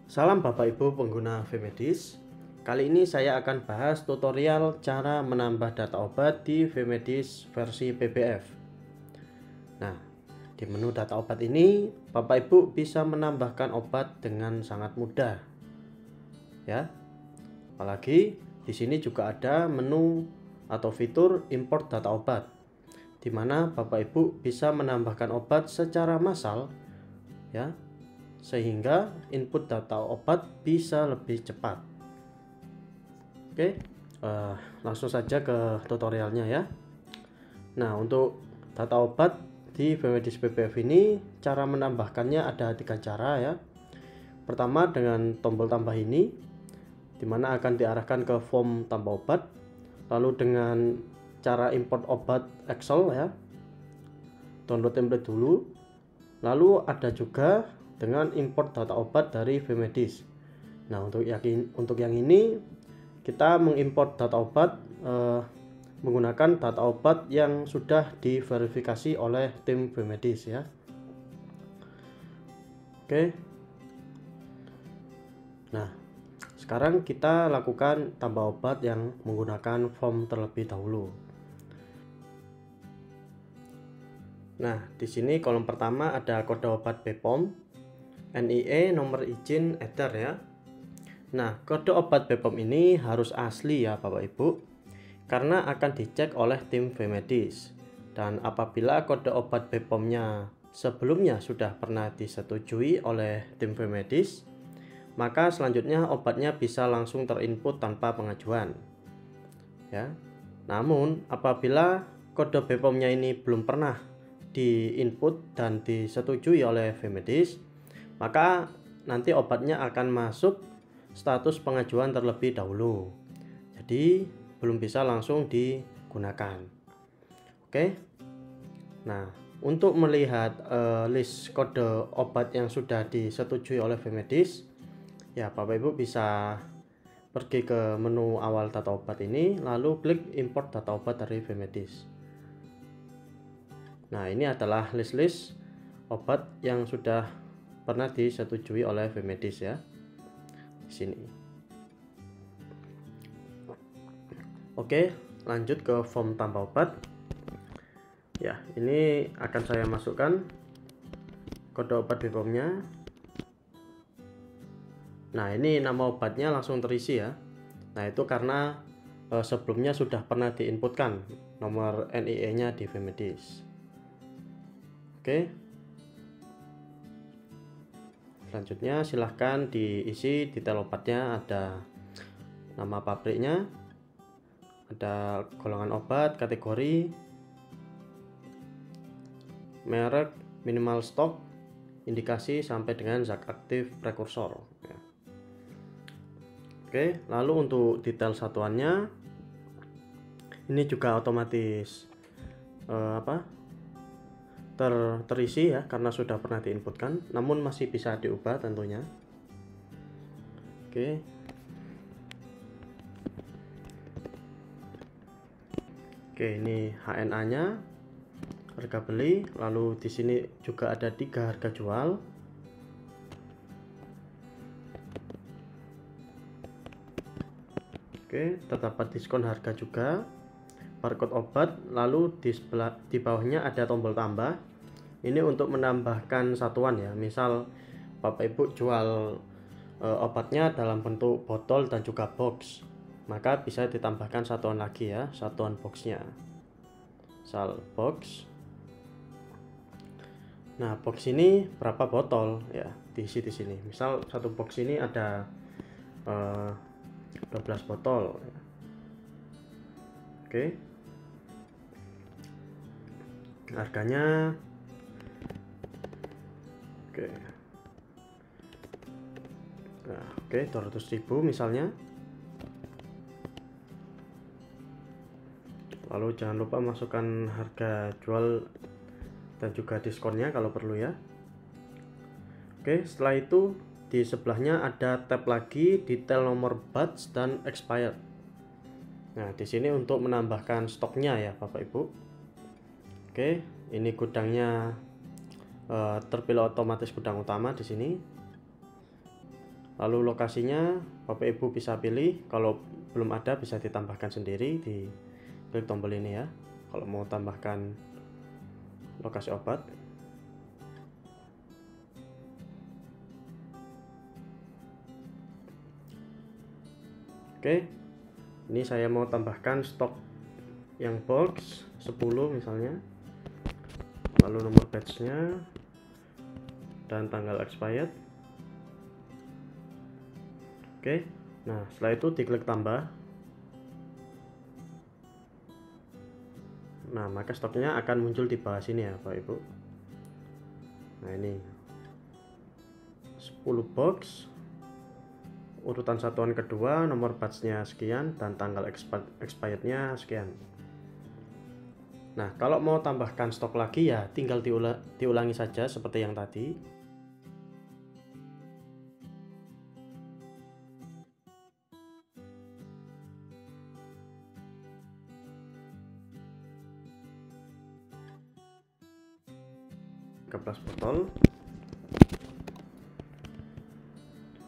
Salam Bapak Ibu pengguna Vmedis. Kali ini saya akan bahas tutorial cara menambah data obat di Vmedis versi PBF. Nah, di menu data obat ini Bapak Ibu bisa menambahkan obat dengan sangat mudah. Ya. Apalagi di sini juga ada menu atau fitur import data obat, di mana Bapak Ibu bisa menambahkan obat secara massal, ya, sehingga input data obat bisa lebih cepat. Oke, langsung saja ke tutorialnya ya. Nah, untuk data obat di Vmedis PBF ini cara menambahkannya ada 3 cara ya. Pertama dengan tombol tambah ini, dimana akan diarahkan ke form tambah obat. Lalu dengan cara import obat Excel ya, download template dulu. Lalu ada juga dengan import data obat dari Vmedis. Nah, untuk yang ini kita mengimport data obat menggunakan data obat yang sudah diverifikasi oleh tim Vmedis ya. Oke. Nah, sekarang kita lakukan tambah obat yang menggunakan form terlebih dahulu. Nah, di sini kolom pertama ada kode obat BPOM, NIE, nomor izin eder ya. Nah, kode obat BPOM ini harus asli ya Bapak Ibu, karena akan dicek oleh tim Vmedis. Dan apabila kode obat BPOM-nya sebelumnya sudah pernah disetujui oleh tim Vmedis, maka selanjutnya obatnya bisa langsung terinput tanpa pengajuan. Ya. Namun, apabila kode BPOM-nya ini belum pernah diinput dan disetujui oleh Vmedis, maka nanti obatnya akan masuk status pengajuan terlebih dahulu. Jadi belum bisa langsung digunakan. Oke. Nah, untuk melihat list kode obat yang sudah disetujui oleh Vmedis, ya Bapak Ibu bisa pergi ke menu awal data obat ini, lalu klik import data obat dari Vmedis. Nah, ini adalah list obat yang sudah pernah disetujui oleh Vmedis ya. Di sini. Oke, lanjut ke form tambah obat. Ya, ini akan saya masukkan kode obat BPOM-nya. Nah, ini nama obatnya langsung terisi ya. Nah, itu karena sebelumnya sudah pernah diinputkan nomor NIE-nya di Vmedis. Oke. Selanjutnya silahkan diisi detail obatnya, ada nama pabriknya, ada golongan obat, kategori, merek, minimal stok, indikasi sampai dengan zat aktif prekursor. Oke, lalu untuk detail satuannya ini juga otomatis terisi ya, karena sudah pernah diinputkan, namun masih bisa diubah tentunya. Oke. Oke, ini HNA-nya, harga beli, lalu di sini juga ada 3 harga jual. Oke, terdapat diskon harga juga, barcode obat, lalu di bawahnya ada tombol tambah. Ini untuk menambahkan satuan ya, misal Bapak Ibu jual obatnya dalam bentuk botol dan juga box, maka bisa ditambahkan satuan lagi ya, satuan boxnya, misal box. Nah, box ini berapa botol ya, diisi di sini. Misal satu box ini ada 12 botol ya. Oke. Harganya oke, 200.000 misalnya. Lalu jangan lupa masukkan harga jual dan juga diskonnya kalau perlu ya. Oke, setelah itu di sebelahnya ada tab lagi detail nomor batch dan expired. Nah, di sini untuk menambahkan stoknya ya Bapak Ibu. Oke, ini gudangnya terpilih otomatis gudang utama di sini. Lalu lokasinya Bapak Ibu bisa pilih, kalau belum ada bisa ditambahkan sendiri di klik tombol ini ya. Kalau mau tambahkan lokasi obat. Oke, ini saya mau tambahkan stok yang box 10 misalnya, lalu nomor batch-nya dan tanggal expired. Oke, nah setelah itu diklik tambah. Nah, maka stoknya akan muncul di bawah sini ya Bapak Ibu. Nah, ini 10 box, urutan satuan kedua, nomor batch-nya sekian, dan tanggal expired-nya sekian. Nah, kalau mau tambahkan stok lagi ya tinggal diulangi saja seperti yang tadi. Ke plus botol.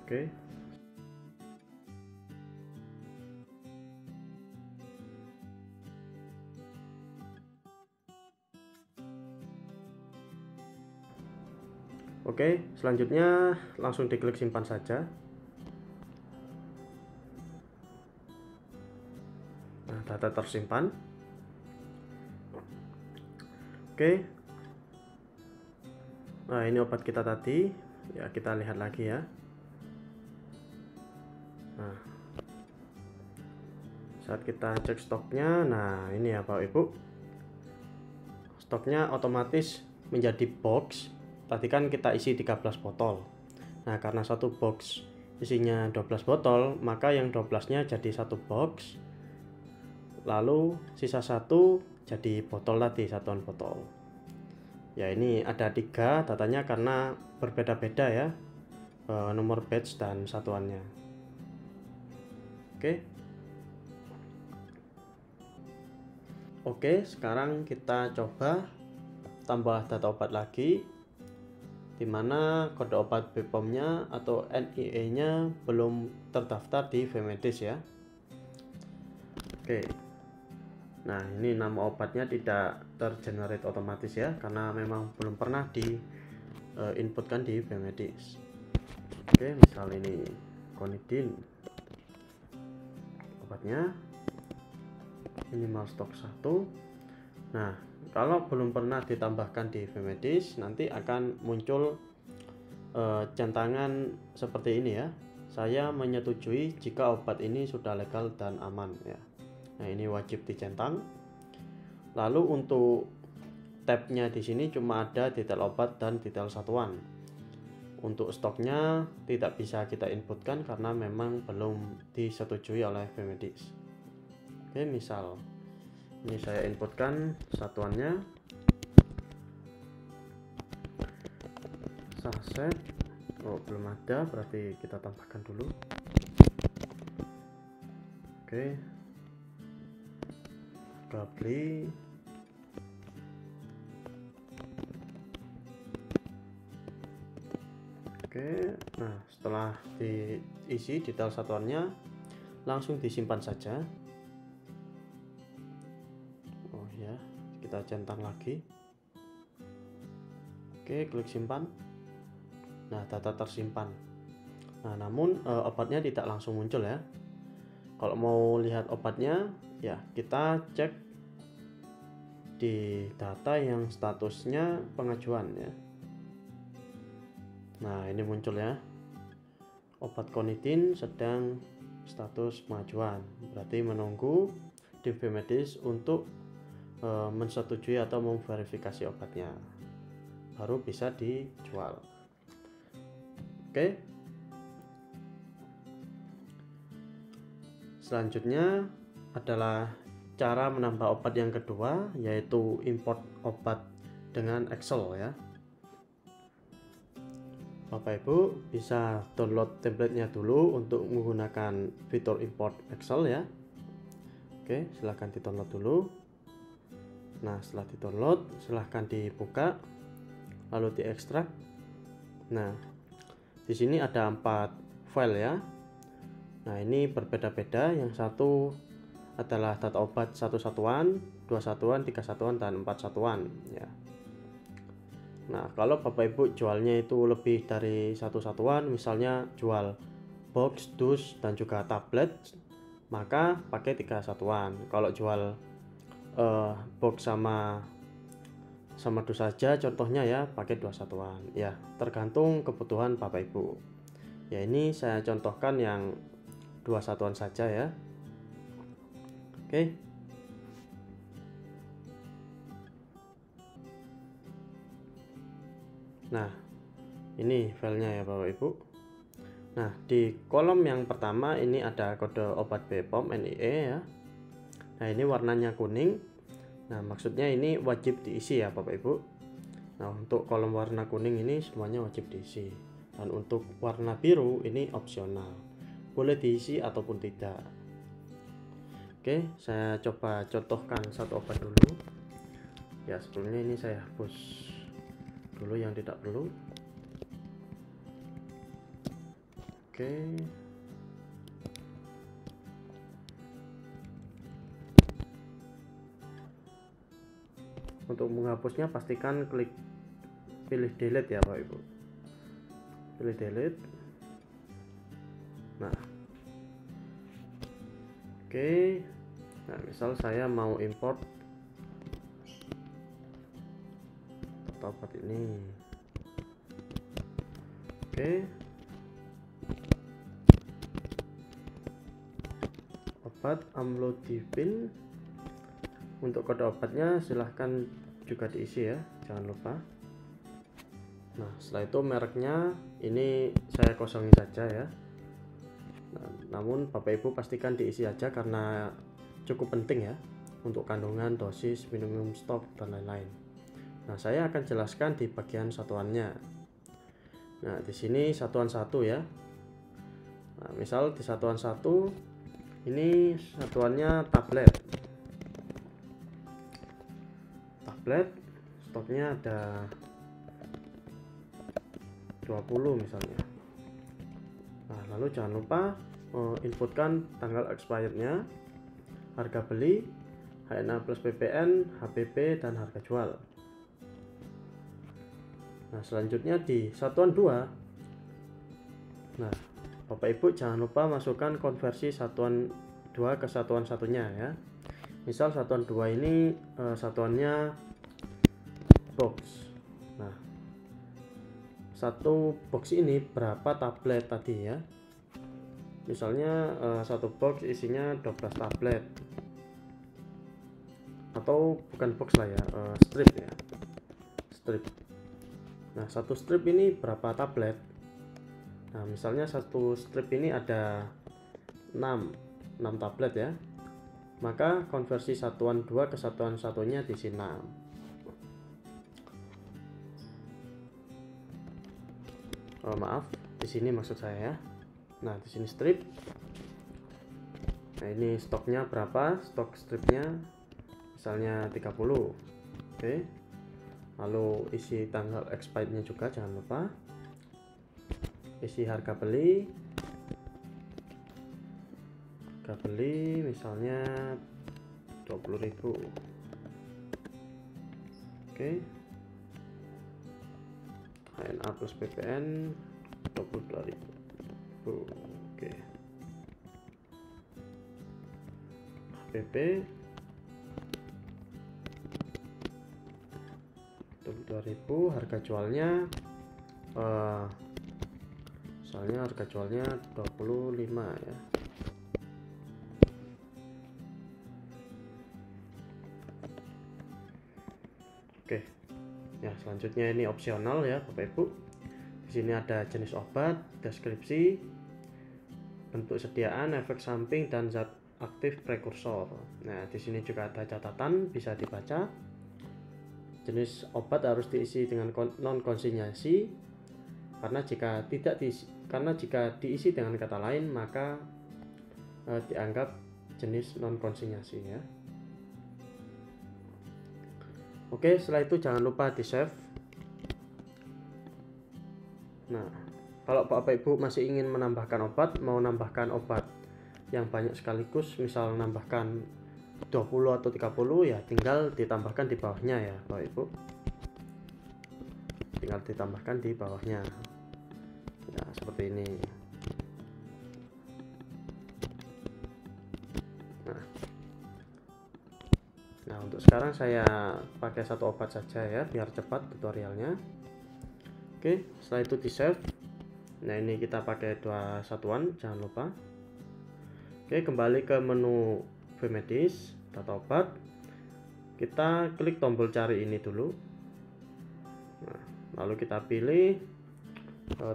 Oke. Oke, selanjutnya langsung diklik simpan saja. Nah, data tersimpan. Oke. Nah, ini obat kita tadi. Ya, kita lihat lagi ya. Nah, saat kita cek stoknya, nah ini ya Bapak Ibu. Stoknya otomatis menjadi box. Tadi kan kita isi 13 botol. Nah, karena satu box isinya 12 botol, maka yang 12-nya jadi satu box. Lalu sisa satu jadi botol tadi, satuan botol. Ya, ini ada 3 datanya karena berbeda-beda ya, nomor batch dan satuannya. Oke, sekarang kita coba tambah data obat lagi, dimana kode obat BPOM-nya atau NIE-nya belum terdaftar di Vmedis ya. Oke, nah ini nama obatnya tidak tergenerate otomatis ya, karena memang belum pernah di inputkan di Vmedis. Oke, misal ini Conidin obatnya, minimal stok 1. Nah, kalau belum pernah ditambahkan di Vmedis, nanti akan muncul centangan seperti ini ya. Saya menyetujui jika obat ini sudah legal dan aman ya. Nah, ini wajib dicentang. Lalu untuk tabnya di sini cuma ada detail obat dan detail satuan. Untuk stoknya tidak bisa kita inputkan karena memang belum disetujui oleh Vmedis. Oke, misal ini saya inputkan satuannya saset. Oh, belum ada, berarti kita tambahkan dulu. Oke, Gabli. Oke, nah setelah diisi detail satuannya, langsung disimpan saja. Oh ya, kita centang lagi. Oke, klik simpan. Nah, data tersimpan. Nah, namun obatnya tidak langsung muncul ya. Kalau mau lihat obatnya, ya kita cek di data yang statusnya pengajuan ya. Nah, ini muncul ya. Obat Conidin sedang status pengajuan. Berarti menunggu di Vmedis untuk mensetujui atau memverifikasi obatnya. Baru bisa dijual. Oke. Selanjutnya adalah cara menambah obat yang kedua, yaitu import obat dengan Excel ya. Bapak Ibu bisa download templatenya dulu untuk menggunakan fitur import Excel ya. Oke, silahkan di-download dulu. Nah, setelah di-download silahkan dibuka, lalu diekstrak. Nah, di sini ada 4 file ya. Nah, ini berbeda-beda, yang satu adalah data obat 1 satuan, 2 satuan, 3 satuan, dan 4 satuan ya. Nah, kalau Bapak Ibu jualnya itu lebih dari 1 satuan, misalnya jual box, dus, dan juga tablet, maka pakai 3 satuan. Kalau jual box sama dus saja contohnya ya, pakai 2 satuan ya, tergantung kebutuhan Bapak Ibu ya. Ini saya contohkan yang 2 satuan saja ya. Oke. Nah, ini filenya ya Bapak Ibu. Nah, di kolom yang pertama ini ada kode obat BPOM NIE ya. Nah, ini warnanya kuning. Nah, maksudnya ini wajib diisi ya Bapak Ibu. Nah, untuk kolom warna kuning ini semuanya wajib diisi. Dan untuk warna biru ini opsional, boleh diisi ataupun tidak. Oke, saya coba contohkan satu obat dulu ya. Sebelumnya ini saya hapus dulu yang tidak perlu. Oke, untuk menghapusnya pastikan pilih delete ya Bapak Ibu, pilih delete. Nah, oke. Nah, misal saya mau import obat ini. Oke, obat amlodipine. Untuk kode obatnya silahkan juga diisi ya, jangan lupa. Nah, setelah itu mereknya ini saya kosongin saja ya. Nah, namun Bapak Ibu pastikan diisi aja karena cukup penting ya untuk kandungan, dosis, minimum stok, dan lain-lain. Nah, saya akan jelaskan di bagian satuannya. Nah, di sini satuan 1 ya. Nah, misal di satuan 1 ini satuannya tablet. Tablet stoknya ada 20 misalnya. Nah, lalu jangan lupa inputkan tanggal expirednya, harga beli, HNA plus PPN, HPP, dan harga jual. Nah, selanjutnya di satuan 2. Nah, Bapak Ibu jangan lupa masukkan konversi satuan 2 ke satuan satunya ya. Misal satuan 2 ini satuannya box. Nah, satu box ini berapa tablet tadi ya. Misalnya satu box isinya 12 tablet, atau bukan box lah ya, strip ya, strip. Nah, satu strip ini berapa tablet? Nah, misalnya satu strip ini ada 6 tablet ya, maka konversi satuan 2 ke satuan satunya diisi 6. Maaf, di sini maksud saya ya. Nah, di sini strip. Nah, ini stoknya berapa? Stok stripnya misalnya 30. Oke. Lalu isi tanggal expirednya juga jangan lupa. Isi harga beli. Harga beli misalnya 20.000. Oke. HNA plus PPN 22.000. Oke. HPP 22.000. Harga jualnya misalnya harga jualnya 25 ya. Oke. Ya, selanjutnya ini opsional ya Bapak Ibu. Di sini ada jenis obat, deskripsi, bentuk sediaan, efek samping, dan zat aktif prekursor. Nah, di sini juga ada catatan bisa dibaca. Jenis obat harus diisi dengan non konsinyasi karena jika diisi dengan kata lain maka dianggap jenis non konsinyasi ya. Oke, setelah itu jangan lupa di save. Nah, Kalau Bapak Ibu masih ingin menambahkan obat, mau nambahkan obat yang banyak sekaligus, misal nambahkan 20 atau 30, ya tinggal ditambahkan di bawahnya ya Bapak Ibu. Tinggal ditambahkan di bawahnya. Ya, seperti ini. Nah, untuk sekarang saya pakai satu obat saja ya, biar cepat tutorialnya. Oke, setelah itu di save. Nah, ini kita pakai 2 satuan, jangan lupa. Oke, kembali ke menu VMedis, data obat. Kita klik tombol cari ini dulu. Nah, lalu kita pilih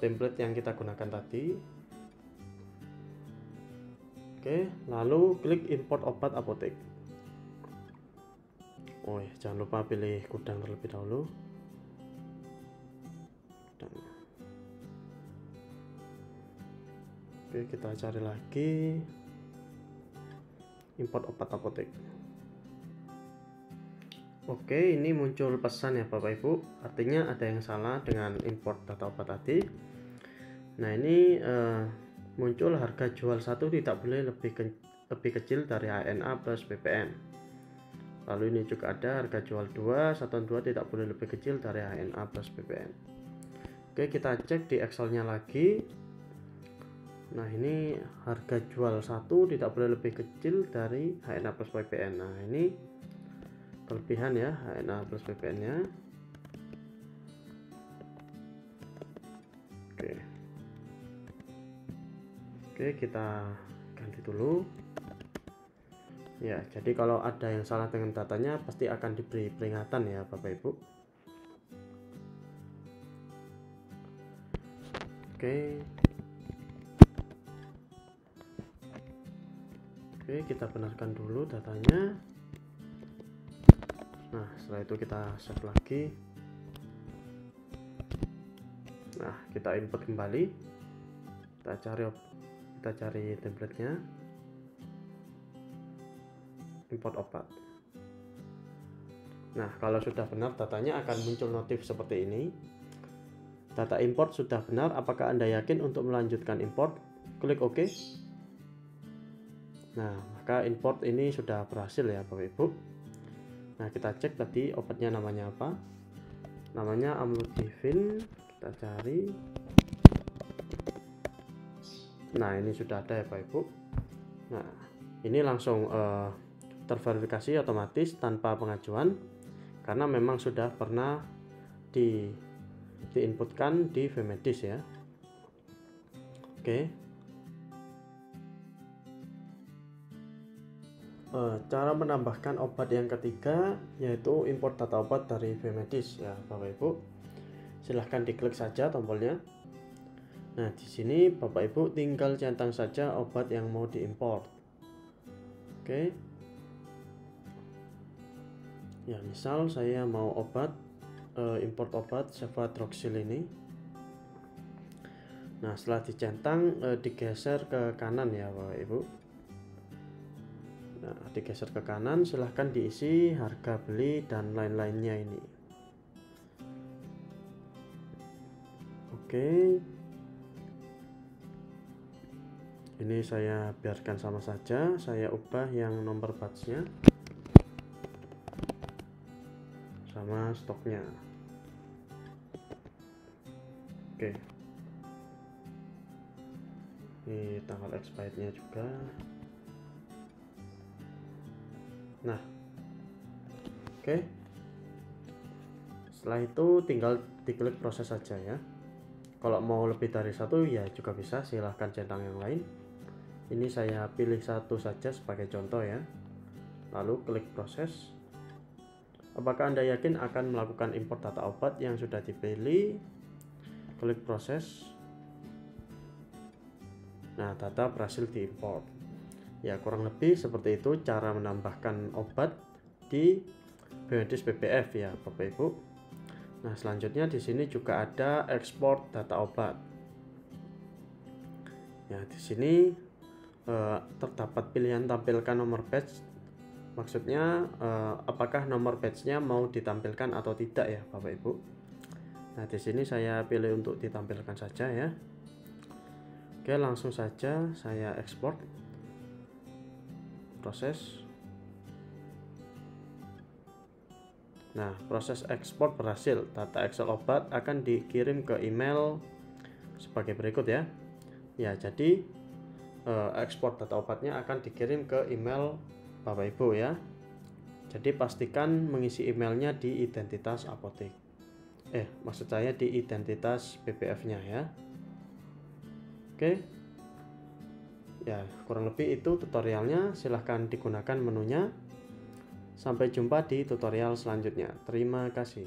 template yang kita gunakan tadi. Oke, lalu klik import obat apotek. Oh ya, jangan lupa pilih gudang terlebih dahulu. Oke, kita cari lagi import obat apotek. Oke, ini muncul pesan ya Bapak Ibu, artinya ada yang salah dengan import data obat tadi. Nah, ini muncul harga jual 1 tidak boleh lebih kecil dari HNA plus BPN. Lalu ini juga ada harga jual 2, satuan 2 tidak boleh lebih kecil dari HNA plus BPN. Oke, kita cek di Excelnya lagi. Nah, ini harga jual 1 tidak boleh lebih kecil dari HNA plus BPN. Nah, ini kelebihan ya HNA plus BPN nya. Oke, kita ganti dulu. Ya, jadi kalau ada yang salah dengan datanya pasti akan diberi peringatan ya Bapak Ibu. Oke, kita benarkan dulu datanya. Nah, setelah itu kita save lagi. Nah, kita input kembali. Kita cari templatenya. Import obat. Nah, kalau sudah benar datanya akan muncul notif seperti ini. Data import sudah benar, apakah Anda yakin untuk melanjutkan import? Klik OK. Nah, maka import ini sudah berhasil ya Bapak Ibu. Nah, kita cek tadi obatnya namanya apa. Namanya amlodipine. Kita cari. Nah, ini sudah ada ya Bapak Ibu. Nah, ini langsung terverifikasi otomatis tanpa pengajuan karena memang sudah pernah diinputkan di VMedis ya. Oke. Cara menambahkan obat yang ketiga yaitu import data obat dari VMedis ya Bapak Ibu. Silahkan diklik saja tombolnya. Nah, di sini Bapak Ibu tinggal centang saja obat yang mau diimport. Oke. Ya, misal saya mau import obat cefadroxil ini. Nah, setelah dicentang digeser ke kanan ya Bapak Ibu. Nah, digeser ke kanan, silahkan diisi harga beli dan lain-lainnya ini. Oke. Ini saya biarkan sama saja, saya ubah yang nomor batchnya sama stoknya. Oke. Ini tanggal expirednya juga. Nah, oke. Setelah itu tinggal diklik proses saja ya. Kalau mau lebih dari satu ya juga bisa, silahkan centang yang lain. Ini saya pilih satu saja sebagai contoh ya. Lalu klik proses. Apakah Anda yakin akan melakukan import data obat yang sudah dipilih? Klik proses. Nah, data berhasil diimport. Ya, kurang lebih seperti itu cara menambahkan obat di VMedis PBF ya Bapak Ibu. Nah, selanjutnya di sini juga ada ekspor data obat. Ya, di sini terdapat pilihan tampilkan nomor batch. Maksudnya apakah nomor batchnya mau ditampilkan atau tidak ya Bapak Ibu. Nah, di sini saya pilih untuk ditampilkan saja ya. Oke, langsung saja saya ekspor. Proses. Nah, proses ekspor berhasil. Data Excel obat akan dikirim ke email sebagai berikut ya. Ya, jadi ekspor data obatnya akan dikirim ke email Bapak Ibu ya. Jadi pastikan mengisi emailnya di identitas apotek. Maksud saya di identitas BPF-nya ya. Oke. Ya, kurang lebih itu tutorialnya. Silahkan digunakan menunya. Sampai jumpa di tutorial selanjutnya. Terima kasih.